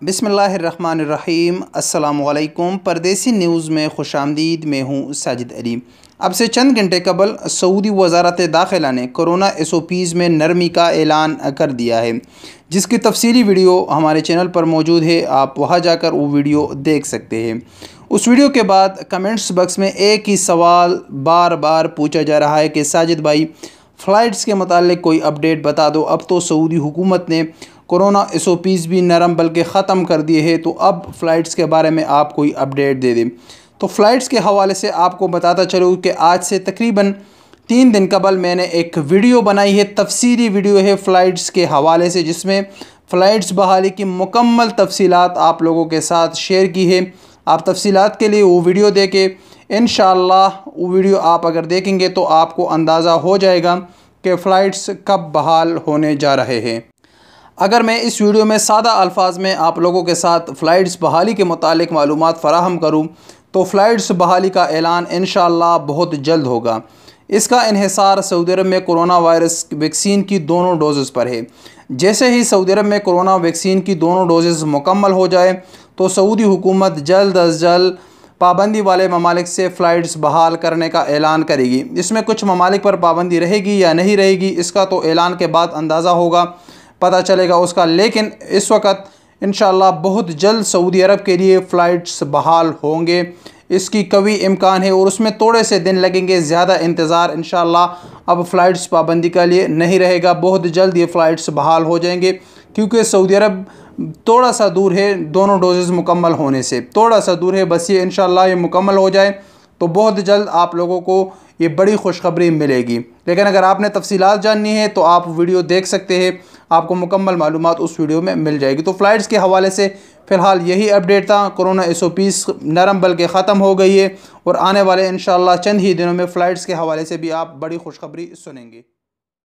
बिस्मिल्लाहिर्रहमानिर्रहीम। अस्सलामुअलैकुम। परदेसी न्यूज़ में खुशामदीद। मैं हूँ साजिद अली। अब से चंद घंटे कबल सऊदी वज़ारत दाखिला ने कोरोना SOPs में नरमी का ऐलान कर दिया है, जिसकी तफसीली वीडियो हमारे चैनल पर मौजूद है। आप वहाँ जाकर वो वीडियो देख सकते हैं। उस वीडियो के बाद कमेंट्स बॉक्स में एक ही सवाल बार बार पूछा जा रहा है कि साजिद भाई, फ़्लाइट्स के मुतालिक कोई अपडेट बता दो। अब तो सऊदी हुकूमत ने कोरोना SOPs भी नरम बल्कि ख़त्म कर दिए हैं, तो अब फ़्लाइट्स के बारे में आप कोई अपडेट दे दें। तो फ़्लाइट्स के हवाले से आपको बताता चलूँ कि आज से तकरीबन 3 दिन कबल मैंने एक वीडियो बनाई है, तफसीली वीडियो है फ़्लाइट्स के हवाले से, जिसमें फ़्लाइट्स बहाली की मुकम्मल तफसीलात आप लोगों के साथ शेयर की है। आप तफसीलात के लिए वो वीडियो देखें। इंशाअल्लाह वो वीडियो आप अगर देखेंगे तो आपको अंदाज़ा हो जाएगा कि फ़्लाइट्स कब बहाल होने जा रहे हैं। अगर मैं इस वीडियो में सादा अल्फाज में आप लोगों के साथ फ़्लाइट्स बहाली के मुतालिक मालूमात फ़राहम करूँ तो फ़्लाइट्स बहाली का ऐलान इंशाअल्लाह बहुत जल्द होगा। इसका इन्हिसार सऊदी अरब में कोरोना वायरस वैक्सीन की दोनों डोज़ेज़ पर है। जैसे ही सऊदी अरब में कोरोना वैक्सीन की दोनों डोज़ेज़ मुकम्मल हो जाए तो सऊदी हुकूमत जल्द अज जल्द पाबंदी वाले ममालिक से फ़्लाइट्स बहाल करने का ऐलान करेगी। इसमें कुछ ममालिक पर पाबंदी रहेगी या नहीं रहेगी, इसका तो ऐलान के बाद अंदाज़ा होगा, पता चलेगा उसका। लेकिन इस वक्त इंशाअल्लाह बहुत जल्द सऊदी अरब के लिए फ़्लाइट्स बहाल होंगे, इसकी कवी इम्कान है। और उसमें थोड़े से दिन लगेंगे, ज़्यादा इंतज़ार इंशाअल्लाह अब फ़्लाइट्स पाबंदी के लिए नहीं रहेगा। बहुत जल्द ये फ़्लाइट्स बहाल हो जाएंगे, क्योंकि सऊदी अरब थोड़ा सा दूर है दोनों डोजेज़ मुकम्मल होने से, थोड़ा सा दूर है। बस ये इंशाअल्लाह ये मुकम्मल हो जाए तो बहुत जल्द आप लोगों को ये बड़ी खुशखबरी मिलेगी। लेकिन अगर आपने तफसीलात जाननी है तो आप वीडियो देख सकते हैं, आपको मुकम्मल मालूमात उस वीडियो में मिल जाएगी। तो फ़्लाइट्स के हवाले से फ़िलहाल यही अपडेट था। कोरोना SOPs नरम बल्कि ख़त्म हो गई है और आने वाले इंशाअल्लाह चंद ही दिनों में फ़्लाइट्स के हवाले से भी आप बड़ी खुशखबरी सुनेंगे।